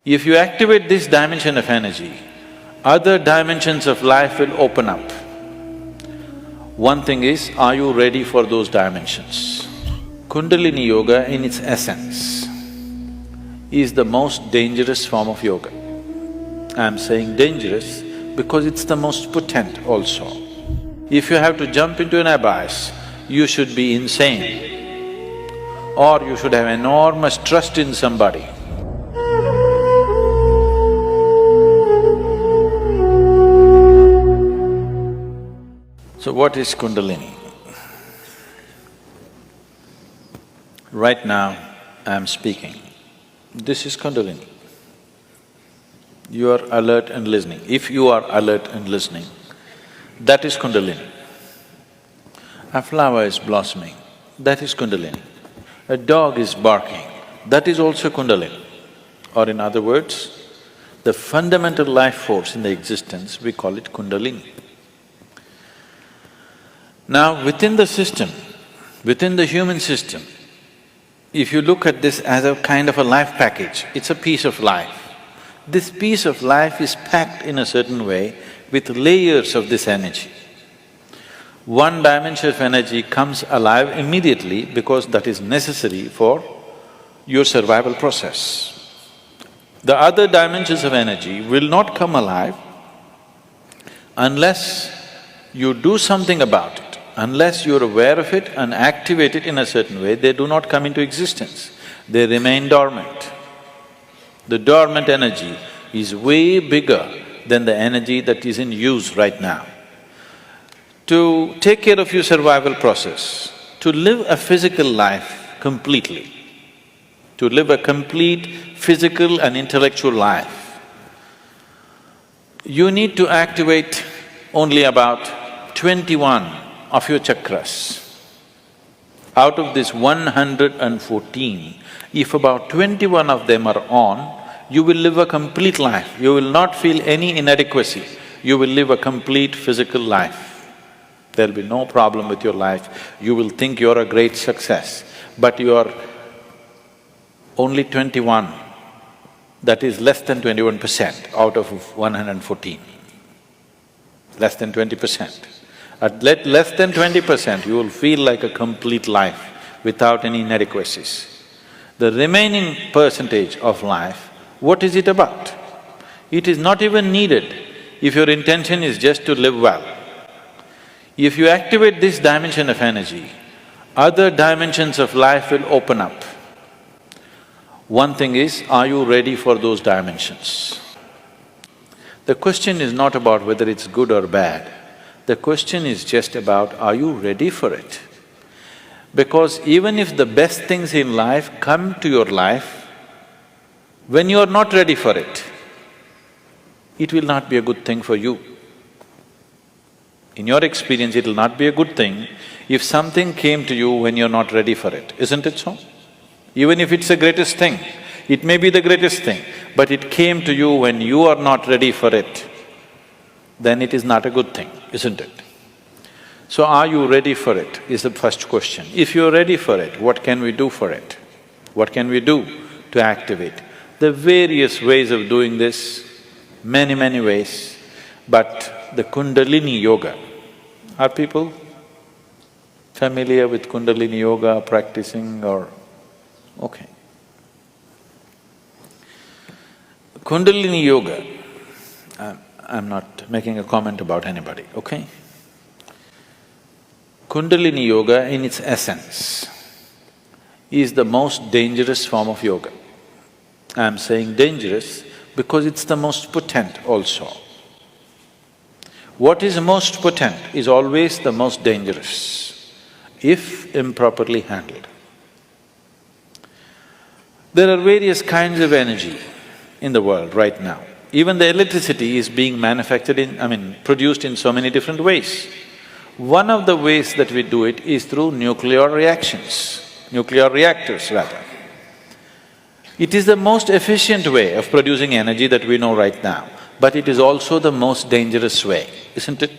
If you activate this dimension of energy, other dimensions of life will open up. One thing is, are you ready for those dimensions? Kundalini Yoga in its essence is the most dangerous form of yoga. I'm saying dangerous because it's the most potent also. If you have to jump into an abyss, you should be insane or you should have enormous trust in somebody. So what is Kundalini? Right now, I'm speaking. This is Kundalini. You are alert and listening. If you are alert and listening, that is Kundalini. A flower is blossoming, that is Kundalini. A dog is barking, that is also Kundalini. Or in other words, the fundamental life force in the existence, we call it Kundalini. Now, within the system, within the human system, if you look at this as a kind of a life package, it's a piece of life. This piece of life is packed in a certain way with layers of this energy. One dimension of energy comes alive immediately because that is necessary for your survival process. The other dimensions of energy will not come alive unless you do something about it. Unless you're aware of it and activate it in a certain way, they do not come into existence, they remain dormant. The dormant energy is way bigger than the energy that is in use right now. To take care of your survival process, to live a physical life completely, to live a complete physical and intellectual life, you need to activate only about 21 of your chakras. Out of this 114, if about 21 of them are on, you will live a complete life. You will not feel any inadequacy. You will live a complete physical life. There'll be no problem with your life. You will think you're a great success, but you are only 21. That is less than 21% out of 114. Less than 20%. At less than 20%, you will feel like a complete life without any inadequacies. The remaining percentage of life, what is it about? It is not even needed if your intention is just to live well. If you activate this dimension of energy, other dimensions of life will open up. One thing is, are you ready for those dimensions? The question is not about whether it's good or bad. The question is just about, are you ready for it? Because even if the best things in life come to your life, when you are not ready for it, it will not be a good thing for you. In your experience, it will not be a good thing if something came to you when you're not ready for it, isn't it so? Even if it's the greatest thing, it may be the greatest thing, but it came to you when you are not ready for it, then it is not a good thing, isn't it? So are you ready for it, is the first question. If you're ready for it, what can we do for it? What can we do to activate? There are various ways of doing this, many ways, but the Kundalini Yoga, are people familiar with Kundalini Yoga, practicing or… okay. Kundalini Yoga, I'm not making a comment about anybody, okay? Kundalini Yoga in its essence is the most dangerous form of yoga. I'm saying dangerous because it's the most potent also. What is most potent is always the most dangerous, if improperly handled. There are various kinds of energy in the world right now. Even the electricity is being manufactured produced in so many different ways. One of the ways that we do it is through nuclear reactions, nuclear reactors rather. It is the most efficient way of producing energy that we know right now, but it is also the most dangerous way, isn't it?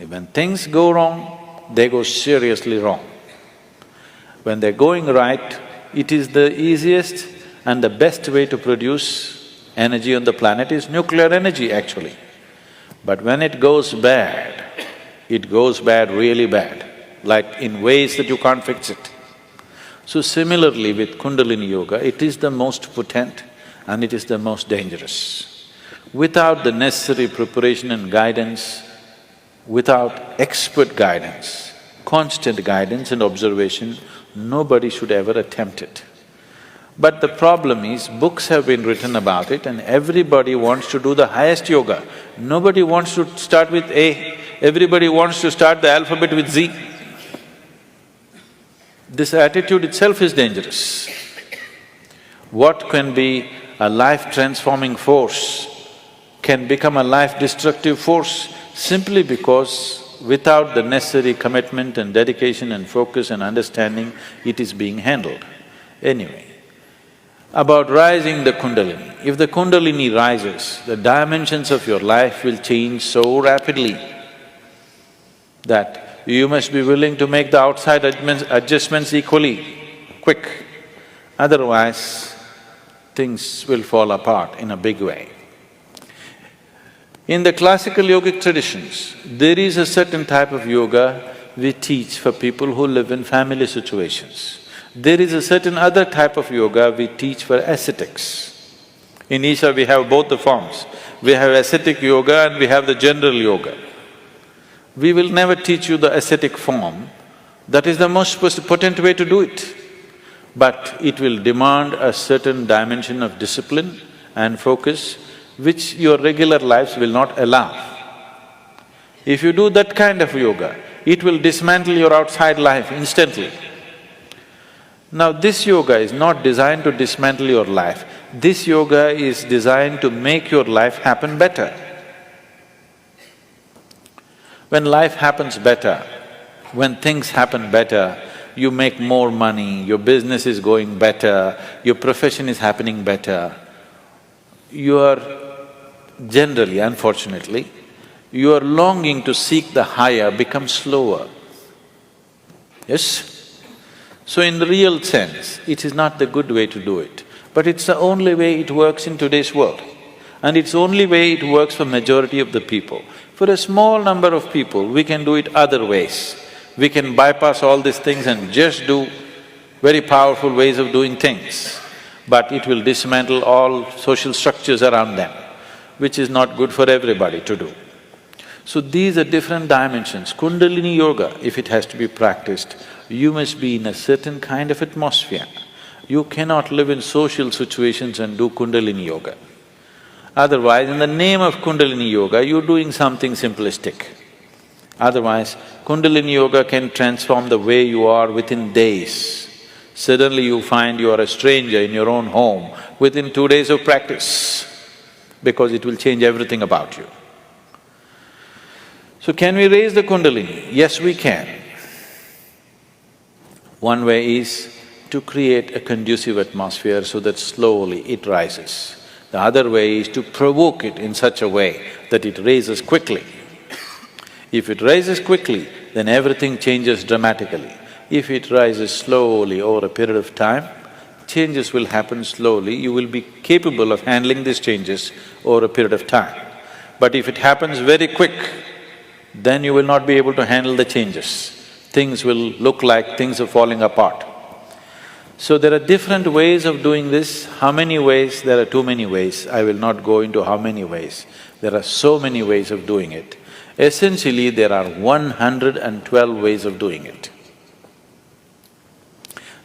When things go wrong, they go seriously wrong. When they're going right, it is the easiest And the best way to produce energy on the planet is nuclear energy actually. But when it goes bad really bad, like in ways that you can't fix it. So similarly with Kundalini Yoga, it is the most potent and it is the most dangerous. Without the necessary preparation and guidance, without expert guidance, constant guidance and observation, nobody should ever attempt it. But the problem is, books have been written about it and everybody wants to do the highest yoga. Nobody wants to start with A, everybody wants to start the alphabet with Z. This attitude itself is dangerous. What can be a life-transforming force can become a life-destructive force simply because without the necessary commitment and dedication and focus and understanding, it is being handled. Anyway, about rising the Kundalini. If the Kundalini rises, the dimensions of your life will change so rapidly that you must be willing to make the outside adjustments equally quick. Otherwise, things will fall apart in a big way. In the classical yogic traditions, there is a certain type of yoga we teach for people who live in family situations. There is a certain other type of yoga we teach for ascetics. In Isha we have both the forms. We have ascetic yoga and we have the general yoga. We will never teach you the ascetic form, that is the most potent way to do it. But it will demand a certain dimension of discipline and focus which your regular lives will not allow. If you do that kind of yoga, it will dismantle your outside life instantly. Now this yoga is not designed to dismantle your life, this yoga is designed to make your life happen better. When life happens better, when things happen better, you make more money, your business is going better, your profession is happening better, your generally, unfortunately, your longing to seek the higher becomes slower. Yes? So in the real sense, it is not the good way to do it, but it's the only way it works in today's world. And it's the only way it works for majority of the people. For a small number of people, we can do it other ways. We can bypass all these things and just do very powerful ways of doing things, but it will dismantle all social structures around them, which is not good for everybody to do. So these are different dimensions. Kundalini Yoga, if it has to be practiced, you must be in a certain kind of atmosphere. You cannot live in social situations and do Kundalini Yoga. Otherwise, in the name of Kundalini Yoga, you're doing something simplistic. Otherwise, Kundalini Yoga can transform the way you are within days. Suddenly you find you are a stranger in your own home within 2 days of practice, because it will change everything about you. So can we raise the Kundalini? Yes, we can. One way is to create a conducive atmosphere so that slowly it rises. The other way is to provoke it in such a way that it raises quickly. If it rises quickly, then everything changes dramatically. If it rises slowly over a period of time, changes will happen slowly, you will be capable of handling these changes over a period of time. But if it happens very quick, then you will not be able to handle the changes. Things will look like things are falling apart. So there are different ways of doing this. How many ways? There are too many ways. I will not go into how many ways. There are so many ways of doing it. Essentially, there are 112 ways of doing it.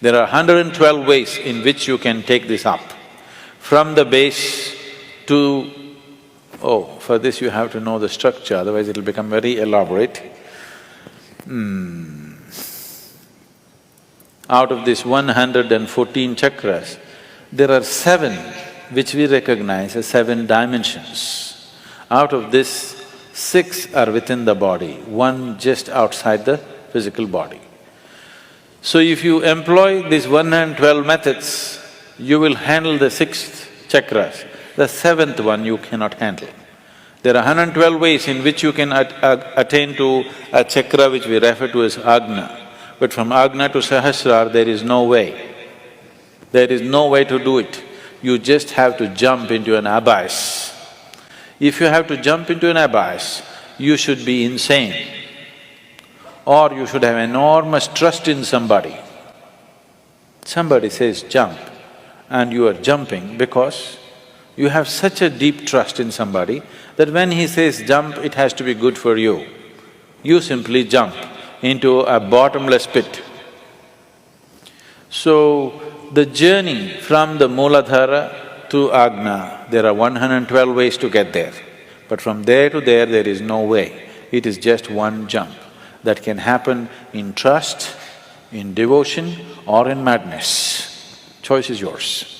There are 112 ways in which you can take this up. From the base to… for this you have to know the structure, otherwise it'll become very elaborate. Out of these 114 chakras, there are 7 which we recognize as 7 dimensions. Out of this, 6 are within the body, 1 just outside the physical body. So if you employ these 112 methods, you will handle the 6th chakras. The 7th one you cannot handle. There are 112 ways in which you can attain to a chakra which we refer to as Agna. But from Agna to Sahasrara, there is no way. There is no way to do it. you just have to jump into an abyss. If you have to jump into an abyss, you should be insane, or you should have enormous trust in somebody. Somebody says jump, and you are jumping because you have such a deep trust in somebody that when he says jump, it has to be good for you. You simply jump into a bottomless pit. So, the journey from the Mooladhara to Ajna, there are 112 ways to get there. But from there to there is no way. It is just one jump that can happen in trust, in devotion or in madness. Choice is yours.